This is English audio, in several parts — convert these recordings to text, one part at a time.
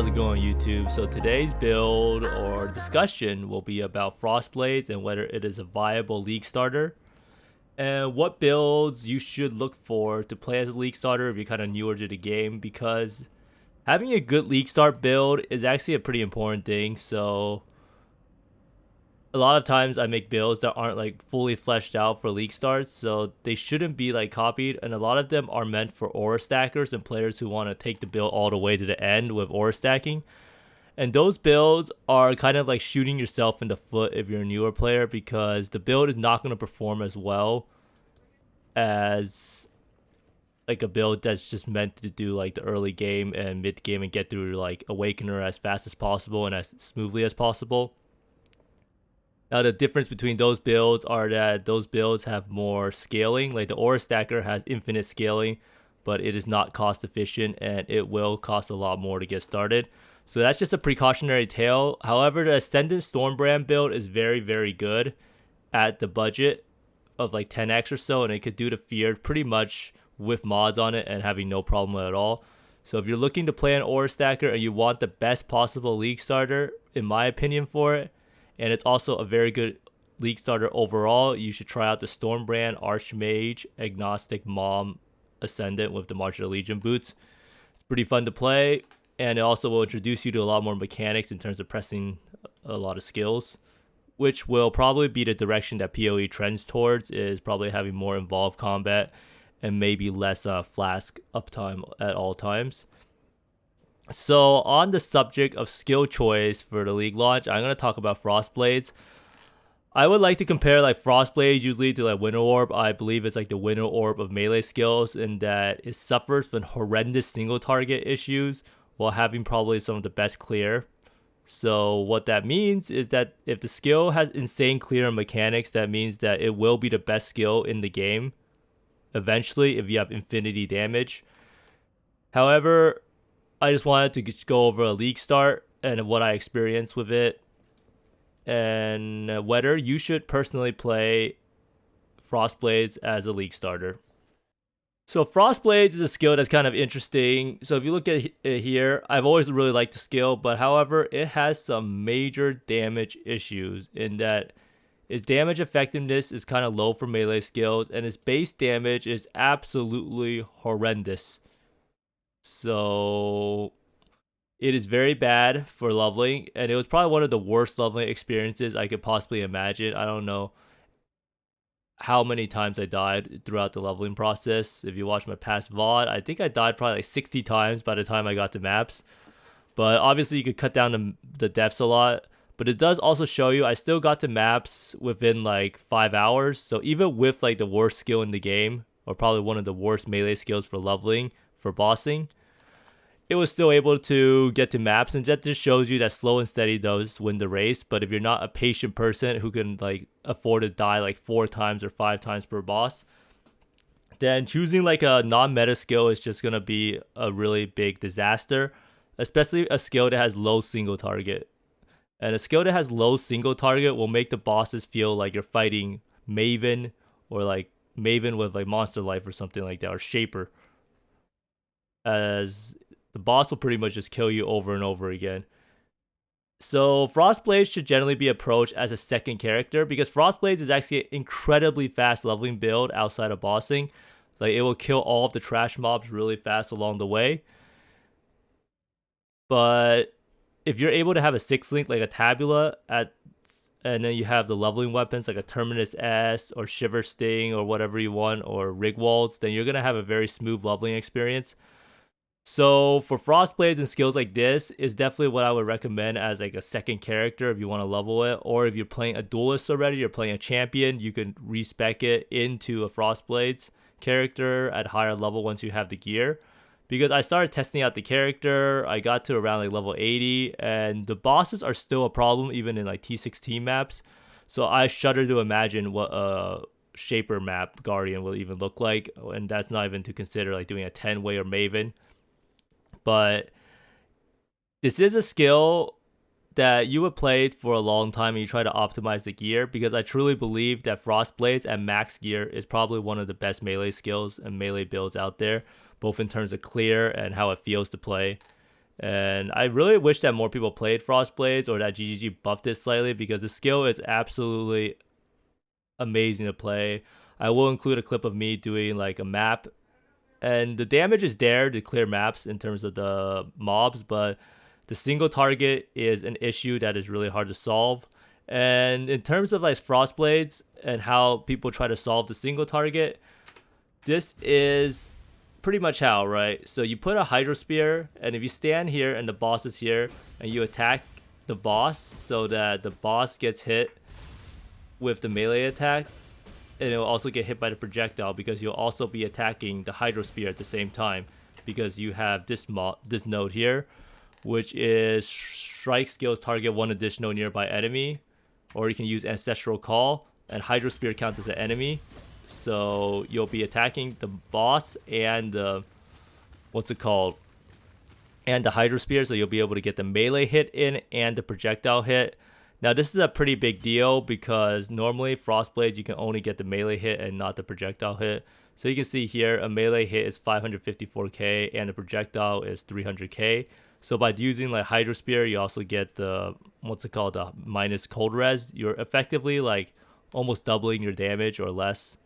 how's it going, YouTube? So today's build or discussion will be about Frostblades and whether it is a viable league starter and what builds you should look for to play as a league starter if you're kind of newer to the game, because having a good league start build is actually a pretty important thing. So a lot of times I make builds that aren't like fully fleshed out for league starts, so they shouldn't be like copied, and a lot of them are meant for aura stackers and players who want to take the build all the way to the end with aura stacking. And those builds are kind of like shooting yourself in the foot if you're a newer player, because the build is not going to perform as well as like a build that's just meant to do like the early game and mid game and get through like Awakener as fast as possible and as smoothly as possible. Now, the difference between those builds are that those builds have more scaling. Like the Aura Stacker has infinite scaling, but it is not cost efficient and it will cost a lot more to get started. So that's just a precautionary tale. However, the Ascendant Stormbrand build is very, very good at the budget of like 10x or so, and it could do the Feared pretty much with mods on it and having no problem at all. So if you're looking to play an Aura Stacker and you want the best possible league starter, in my opinion, for it, and it's also a very good league starter overall, you should try out the Stormbrand Archmage Agnostic Mom Ascendant with the March of the Legion boots. It's pretty fun to play, and it also will introduce you to a lot more mechanics in terms of pressing a lot of skills, which will probably be the direction that PoE trends towards, is probably having more involved combat and maybe less flask uptime at all times. So on the subject of skill choice for the league launch, I'm going to talk about Frostblades. I would like to compare like Frostblades usually to like Winter Orb. I believe it's like the Winter Orb of melee skills, in that it suffers from horrendous single target issues while having probably some of the best clear. So what that means is that if the skill has insane clear mechanics, that means that it will be the best skill in the game eventually if you have infinity damage. However, I just wanted to just go over a league start and what I experienced with it, and whether you should personally play Frostblades as a league starter. So Frostblades is a skill that's kind of interesting. So if you look at it here, I've always really liked the skill, but however, it has some major damage issues in that its damage effectiveness is kind of low for melee skills, and its base damage is absolutely horrendous. So it is very bad for leveling, and it was probably one of the worst leveling experiences I could possibly imagine. I don't know how many times I died throughout the leveling process. If you watch my past VOD, I think I died probably like 60 times by the time I got to maps. But obviously you could cut down the deaths a lot. But it does also show you I still got to maps within like 5 hours. So even with like the worst skill in the game, or probably one of the worst melee skills for leveling, for bossing, it was still able to get to maps. And that just shows you that slow and steady does win the race. But if you're not a patient person who can like afford to die like 4 times or 5 times per boss, then choosing like a non-meta skill is just gonna be a really big disaster, especially a skill that has low single target. And a skill that has low single target will make the bosses feel like you're fighting Maven, or like Maven with like Monster Life or something like that, or Shaper, as the boss will pretty much just kill you over and over again. So Frostblades should generally be approached as a second character, because Frostblades is actually an incredibly fast leveling build outside of bossing. Like it will kill all of the trash mobs really fast along the way. But if you're able to have a 6-link like a Tabula and then you have the leveling weapons like a Terminus S or Shiver Sting or whatever you want, or Rigwalds, then you're going to have a very smooth leveling experience. So for Frostblades and skills like this is definitely what I would recommend as like a second character if you want to level it. Or if you're playing a duelist already, you're playing a champion, you can respec it into a Frostblades character at higher level once you have the gear. Because I started testing out the character, I got to around like level 80, and the bosses are still a problem even in like T16 maps. So I shudder to imagine what a Shaper map Guardian will even look like, and that's not even to consider like doing a 10-way or Maven. But this is a skill that you would play for a long time and you try to optimize the gear, because I truly believe that Frostblades and max gear is probably one of the best melee skills and melee builds out there, both in terms of clear and how it feels to play. And I really wish that more people played Frostblades or that GGG buffed it slightly because the skill is absolutely amazing to play. I will include a clip of me doing like a map, and the damage is there to clear maps in terms of the mobs, but the single target is an issue that is really hard to solve. And in terms of like Frostblades and how people try to solve the single target, this is pretty much how, right? So you put a Hydro Spear, and if you stand here and the boss is here, and you attack the boss so that the boss gets hit with the melee attack, and it will also get hit by the projectile because you'll also be attacking the Hydro Spear at the same time because you have this node here, which is strike skills target one additional nearby enemy, or you can use Ancestral Call, and Hydro Spear counts as an enemy. So you'll be attacking the boss and the and the Hydro Spear, so you'll be able to get the melee hit in and the projectile hit. Now this is a pretty big deal because normally Frostblades you can only get the melee hit and not the projectile hit. So you can see here a melee hit is 554k and the projectile is 300k. So by using like Hydro Spear, you also get the the minus cold res. You're effectively like almost doubling your damage or less.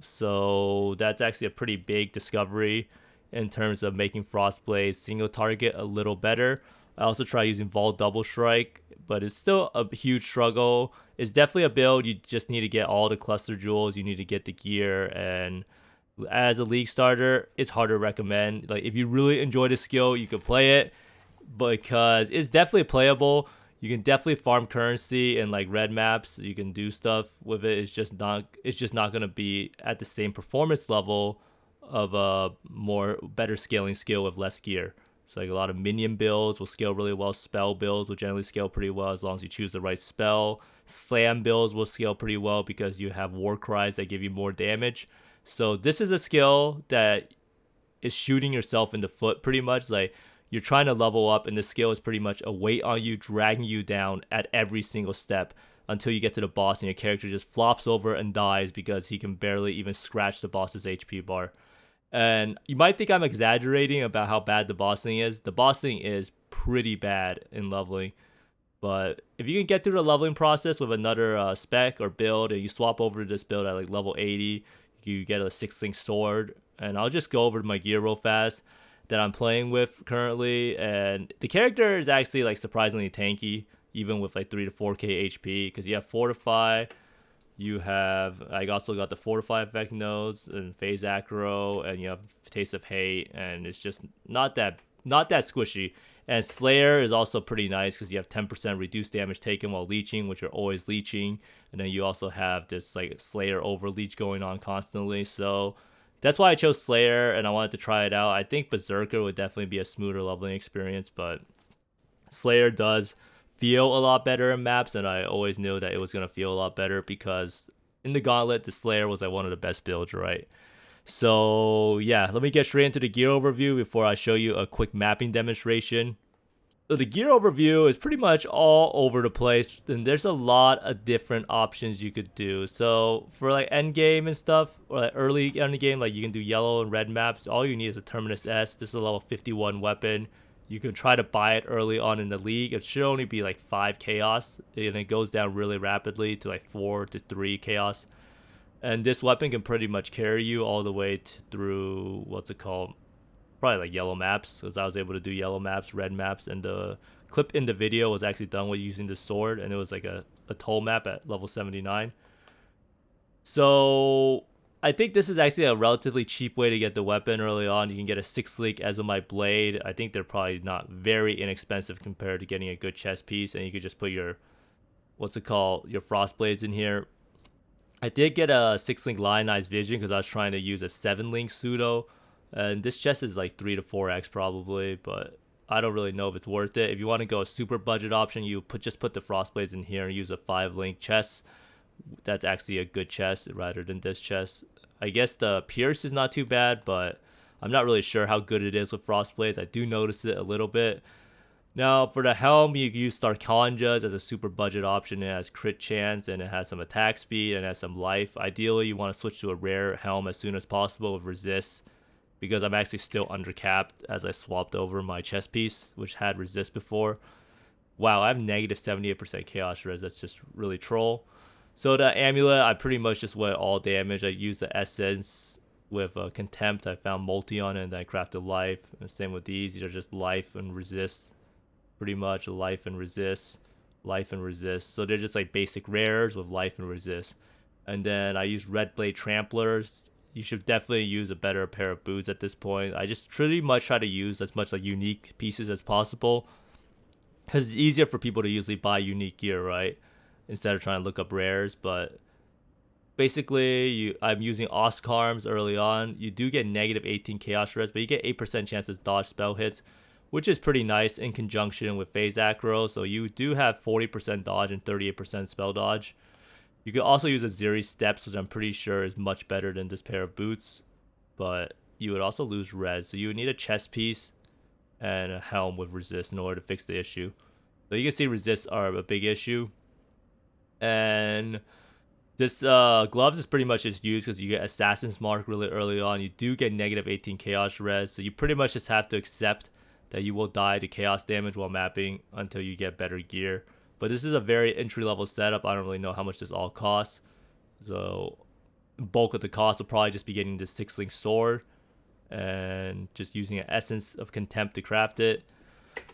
So that's actually a pretty big discovery in terms of making Frostblade single target a little better. I also try using Vol Double Strike, but it's still a huge struggle. It's definitely a build. You just need to get all the cluster jewels. You need to get the gear, and as a league starter, it's hard to recommend. Like if you really enjoy the skill, you can play it because it's definitely playable. You can definitely farm currency in like red maps. You can do stuff with it. It's just not gonna be at the same performance level of a better scaling skill with less gear. So like a lot of minion builds will scale really well. Spell builds will generally scale pretty well as long as you choose the right spell. Slam builds will scale pretty well because you have war cries that give you more damage. So this is a skill that is shooting yourself in the foot pretty much. Like you're trying to level up, and the skill is pretty much a weight on you, dragging you down at every single step until you get to the boss and your character just flops over and dies because he can barely even scratch the boss's HP bar. And you might think I'm exaggerating about how bad the bossing is. The bossing is pretty bad in leveling. But if you can get through the leveling process with another spec or build, and you swap over to this build at like level 80, you get a 6-link sword. And I'll just go over my gear real fast that I'm playing with currently. And the character is actually like surprisingly tanky, even with like 3 to 4k HP, because you have Fortify. You have, I also got the Fortify effect nodes and Phase Acro, and you have Taste of Hate, and it's just not that squishy. And Slayer is also pretty nice because you have 10% reduced damage taken while leeching, which you're always leeching. And then you also have this like Slayer overleech going on constantly. So that's why I chose Slayer, and I wanted to try it out. I think Berserker would definitely be a smoother leveling experience, but Slayer does feel a lot better in maps, and I always knew that it was going to feel a lot better because in the Gauntlet, the Slayer was like one of the best builds, right? So yeah, let me get straight into the gear overview before I show you a quick mapping demonstration. So the gear overview is pretty much all over the place, and there's a lot of different options you could do. So for like end game and stuff, or like early end game, like you can do yellow and red maps. All you need is a Terminus S. This is a level 51 weapon. You can try to buy it early on in the league. It should only be like 5 chaos, and it goes down really rapidly to like 4 to 3 chaos. And this weapon can pretty much carry you all the way through, probably like yellow maps, because I was able to do yellow maps, red maps, and the clip in the video was actually done with using the sword, and it was like a Atoll map at level 79. So I think this is actually a relatively cheap way to get the weapon early on. You can get a 6-link Azomite blade. I think they're probably not very inexpensive compared to getting a good chest piece, and you could just put your your frost blades in here. I did get a 6-link lionized vision because I was trying to use a 7-link pseudo, and this chest is like 3 to 4x probably, but I don't really know if it's worth it. If you want to go a super budget option, you just put the frost blades in here and use a 5-link chest. That's actually a good chest rather than this chest. I guess the Pierce is not too bad, but I'm not really sure how good it is with Frostblades. I do notice it a little bit. Now, for the helm, you can use Starkanjas as a super budget option. It has crit chance, and it has some attack speed, and it has some life. Ideally, you want to switch to a rare helm as soon as possible with resist because I'm actually still undercapped as I swapped over my chest piece, which had resist before. Wow, I have negative 78% chaos res. That's just really troll. So the amulet, I pretty much just went all damage. I used the essence with contempt. I found multi on it, and then I crafted life. And same with these. These are just life and resist. Pretty much life and resist. Life and resist. So they're just like basic rares with life and resist. And then I use red blade tramplers. You should definitely use a better pair of boots at this point. I just pretty much try to use as much like unique pieces as possible, because it's easier for people to usually buy unique gear, right, instead of trying to look up rares. But basically, I'm using Oscarms early on. You do get negative 18 chaos res, but you get 8% chance to dodge spell hits, which is pretty nice in conjunction with phase acro. So you do have 40% dodge and 38% spell dodge. You could also use a Zeri Steps, which I'm pretty sure is much better than this pair of boots, but you would also lose res. So you would need a chest piece and a helm with resist in order to fix the issue. So you can see resists are a big issue. And this gloves is pretty much just used because you get Assassin's Mark really early on. You do get negative 18 chaos res, so you pretty much just have to accept that you will die to chaos damage while mapping until you get better gear. But this is a very entry-level setup. I don't really know how much this all costs. So bulk of the cost will probably just be getting the 6-link sword and just using an essence of contempt to craft it.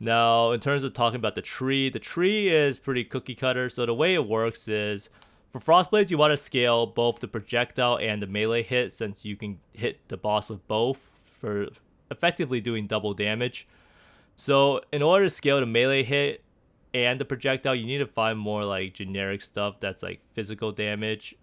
Now, in terms of talking about the tree is pretty cookie cutter. So the way it works is, for Frostblades, you want to scale both the projectile and the melee hit, since you can hit the boss with both for effectively doing double damage. So in order to scale the melee hit and the projectile, you need to find more like generic stuff that's like physical damage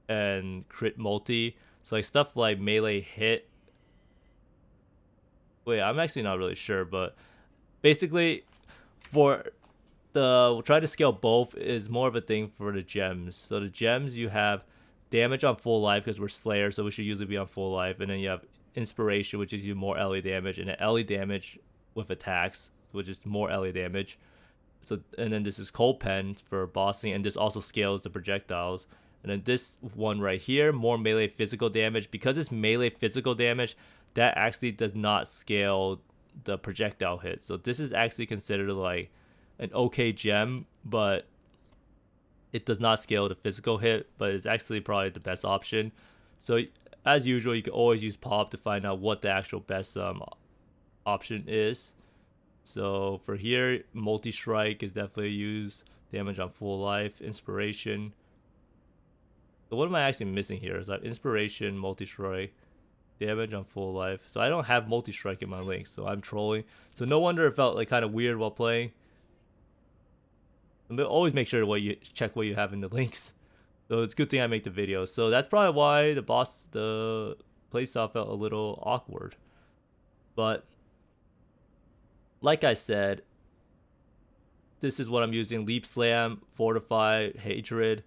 and crit multi. So like stuff like melee hit. Wait, I'm actually not really sure, but basically for the try to scale both is more of a thing for the gems. So the gems, you have damage on full life because we're Slayer, so we should usually be on full life, and then you have inspiration, which gives you more LE damage, and an LE damage with attacks, which is more LE damage. So, and then this is Cold Pen for bossing, and this also scales the projectiles. And then this one right here, more melee physical damage. Because it's melee physical damage, that actually does not scale the projectile hit. So this is actually considered like an okay gem, but it does not scale the physical hit, but it's actually probably the best option. So as usual, you can always use pop to find out what the actual best option is. So for here, multi-strike is definitely used. Damage on full life, inspiration. So what am I actually missing here? Is that inspiration, multi-strike, damage on full life. So I don't have multi-strike in my links, so I'm trolling. So no wonder it felt like kind of weird while playing. But always make sure to check what you have in the links. So it's a good thing I make the video. So that's probably why the playstyle felt a little awkward. But like I said, this is what I'm using: Leap Slam, Fortify, Hatred,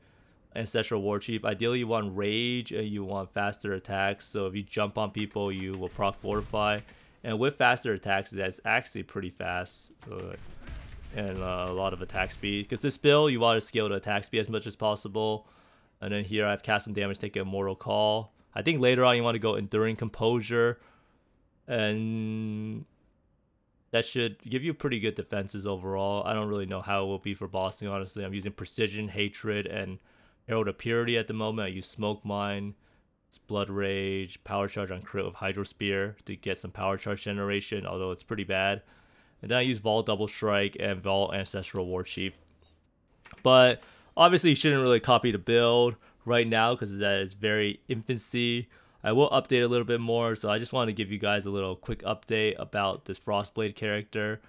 Ancestral War Chief. Ideally, you want Rage and you want faster attacks. So if you jump on people, you will proc Fortify. And with faster attacks, that's actually pretty fast. So, and a lot of attack speed. Because this build, you want to scale the attack speed as much as possible. And then here I have cast some damage, take a Mortal Call. I think later on you want to go Enduring Composure. And that should give you pretty good defenses overall. I don't really know how it will be for bossing, honestly. I'm using Precision, Hatred, and Herald of Purity at the moment. I use Smoke Mine, Blood Rage, Power Charge on crit with Hydro Spear to get some power charge generation, although it's pretty bad. And then I use Vault Double Strike and Vault Ancestral War Chief. But obviously you shouldn't really copy the build right now because that is very infancy. I will update a little bit more, so I just want to give you guys a little quick update about this Frostblade character.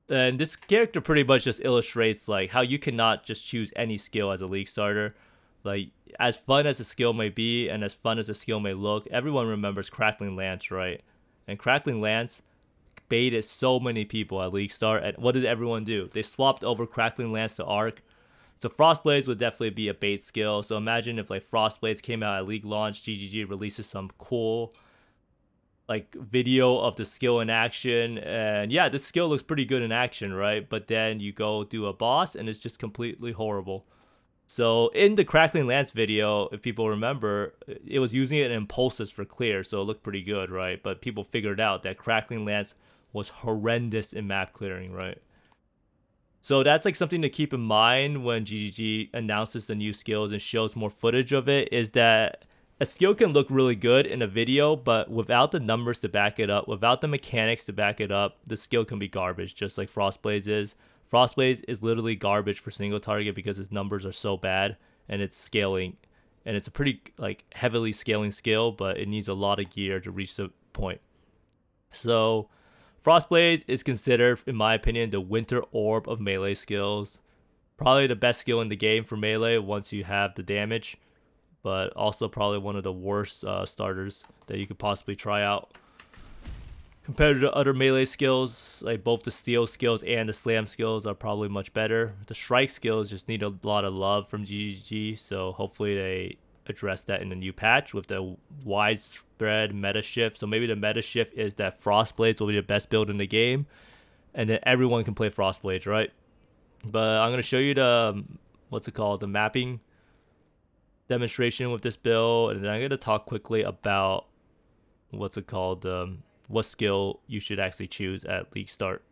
And this character pretty much just illustrates like how you cannot just choose any skill as a league starter. Like, as fun as a skill may be and as fun as a skill may look, everyone remembers Crackling Lance, right? And Crackling Lance baited so many people at league start, and what did everyone do? They swapped over Crackling Lance to Arc. So Frostblades would definitely be a bait skill. So imagine if like Frostblades came out at league launch, GGG releases some cool like video of the skill in action, and yeah, this skill looks pretty good in action, right? But then you go do a boss and it's just completely horrible. So in the Crackling Lance video, if people remember, it was using it in impulses for clear, so it looked pretty good, right? But people figured out that Crackling Lance was horrendous in map clearing, right? So that's like something to keep in mind when GGG announces the new skills and shows more footage of it, is that a skill can look really good in a video, but without the numbers to back it up, without the mechanics to back it up, the skill can be garbage, just like Frostblades is. Frostblades is literally garbage for single target because its numbers are so bad and it's scaling, and it's a pretty like heavily scaling skill, but it needs a lot of gear to reach the point. So Frostblades is considered, in my opinion, the winter orb of melee skills. Probably the best skill in the game for melee once you have the damage, but also probably one of the worst starters that you could possibly try out. Compared to other melee skills, like both the steel skills and the slam skills are probably much better. The strike skills just need a lot of love from GGG, so hopefully they address that in the new patch with the widespread meta shift. So maybe the meta shift is that Frostblades will be the best build in the game, and then everyone can play Frostblades, right? But I'm going to show you the, the mapping demonstration with this build, and then I'm going to talk quickly about what skill you should actually choose at league start.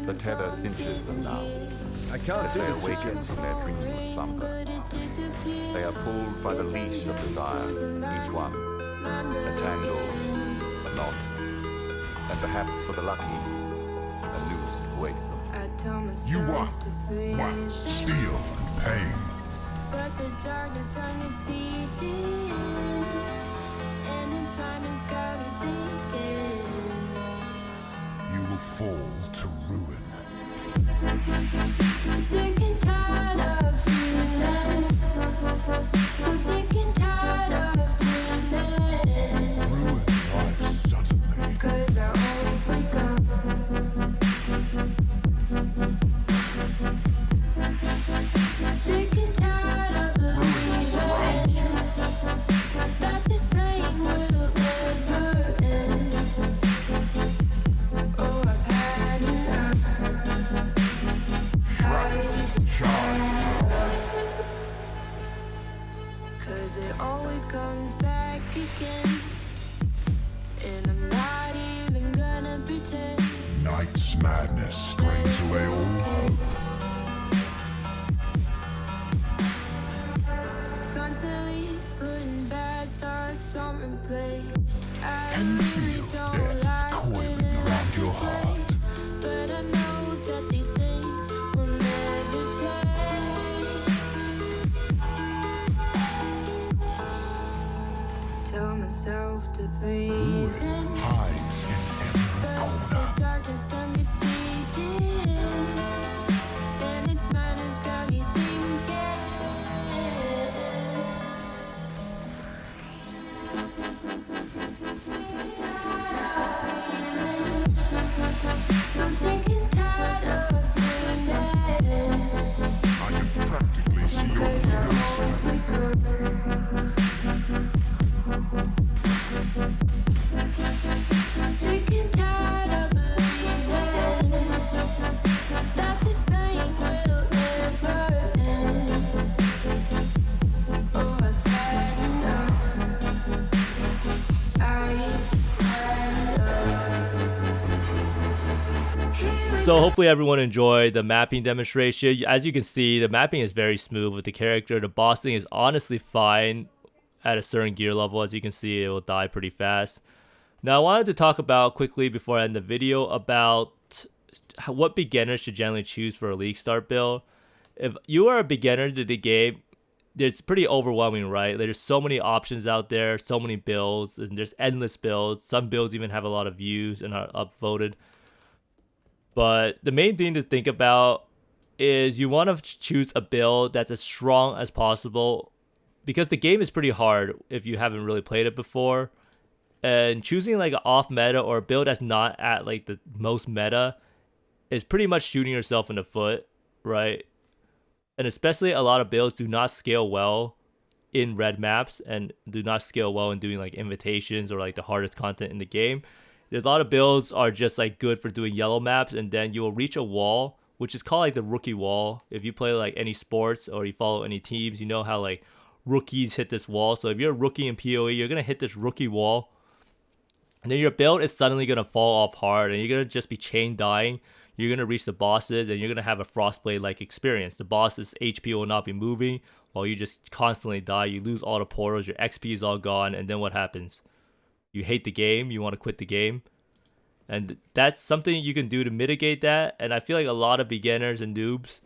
The tether cinches them now. I can't do They this just awaken yet. from their dreamless slumber. They are pulled by the leash of desire, each one a tangle, a knot, and perhaps for the lucky, a noose awaits them. You want what? Steel and pain. But the darkness unseen, and its mind has got me thinking. You will fall to ruin. Sick and tired of feeling, so sick and tired of dreaming. Ruin life suddenly. 'Cause I always wake up. Sick and tired of believing that this pain will never end. Oh, I've had enough. Cause it always comes back again, and I'm not even gonna pretend. Night's madness strains away all hope. Constantly putting bad thoughts on replay. I Can you really feel don't death like coiling feeling around like your this way, heart? but I know that these things will never change. Tell myself to breathe in, Hides in every but corner. the darkness unconcealed, and its mind has got me thinking. So sick and tired of dreaming, I can practically see your 'cause I fingers always wake up. Sick and tired of believing that this pain will never end. Oh, I've had enough. I've had enough. So hopefully everyone enjoyed the mapping demonstration. As you can see, the mapping is very smooth with the character. The bossing is honestly fine at a certain gear level. As you can see, it will die pretty fast. Now I wanted to talk about quickly before I end the video about what beginners should generally choose for a league start build. If you are a beginner to the game, it's pretty overwhelming, right? There's so many options out there, so many builds, and there's endless builds. Some builds even have a lot of views and are upvoted. But the main thing to think about is you want to choose a build that's as strong as possible, because the game is pretty hard if you haven't really played it before. And choosing like an off meta or a build that's not at like the most meta is pretty much shooting yourself in the foot, right? And especially a lot of builds do not scale well in red maps and do not scale well in doing like invitations or like the hardest content in the game. There's a lot of builds are just like good for doing yellow maps, and then you will reach a wall, which is called like the rookie wall. If you play like any sports or you follow any teams, you know how like rookies hit this wall. So if you're a rookie in PoE, you're gonna hit this rookie wall, and then your build is suddenly gonna fall off hard, and you're gonna just be chain dying. You're gonna reach the bosses, and you're gonna have a Frostblade like experience. The boss's HP will not be moving, while you just constantly die. You lose all the portals, your XP is all gone, and then what happens? You hate the game, you want to quit the game. And that's something you can do to mitigate that. And I feel like a lot of beginners and noobs,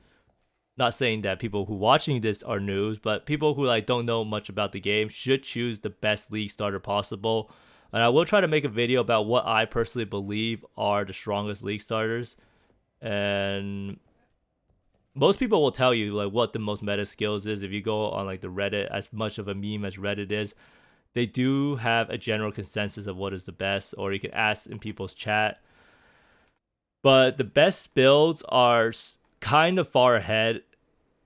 not saying that people who watching this are noobs, but people who like don't know much about the game should choose the best league starter possible. And I will try to make a video about what I personally believe are the strongest league starters. And most people will tell you like what the most meta skills is. If you go on like the Reddit, as much of a meme as Reddit is, they do have a general consensus of what is the best, or you can ask in people's chat. But the best builds are kind of far ahead.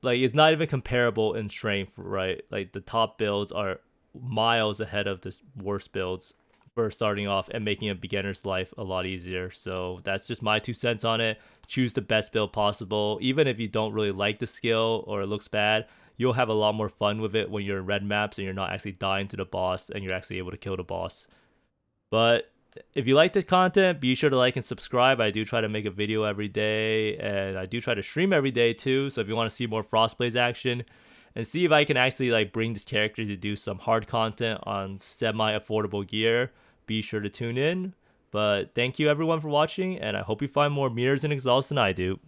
Like, it's not even comparable in strength, right? Like, the top builds are miles ahead of the worst builds for starting off and making a beginner's life a lot easier. So that's just my 2 cents on it. Choose the best build possible. Even if you don't really like the skill or it looks bad, you'll have a lot more fun with it when you're in red maps and you're not actually dying to the boss and you're actually able to kill the boss. But if you like this content, be sure to like and subscribe. I do try to make a video every day, and I do try to stream every day too. So if you want to see more Frostblades action and see if I can actually like bring this character to do some hard content on semi-affordable gear, be sure to tune in. But thank you everyone for watching, and I hope you find more mirrors and exhausts than I do.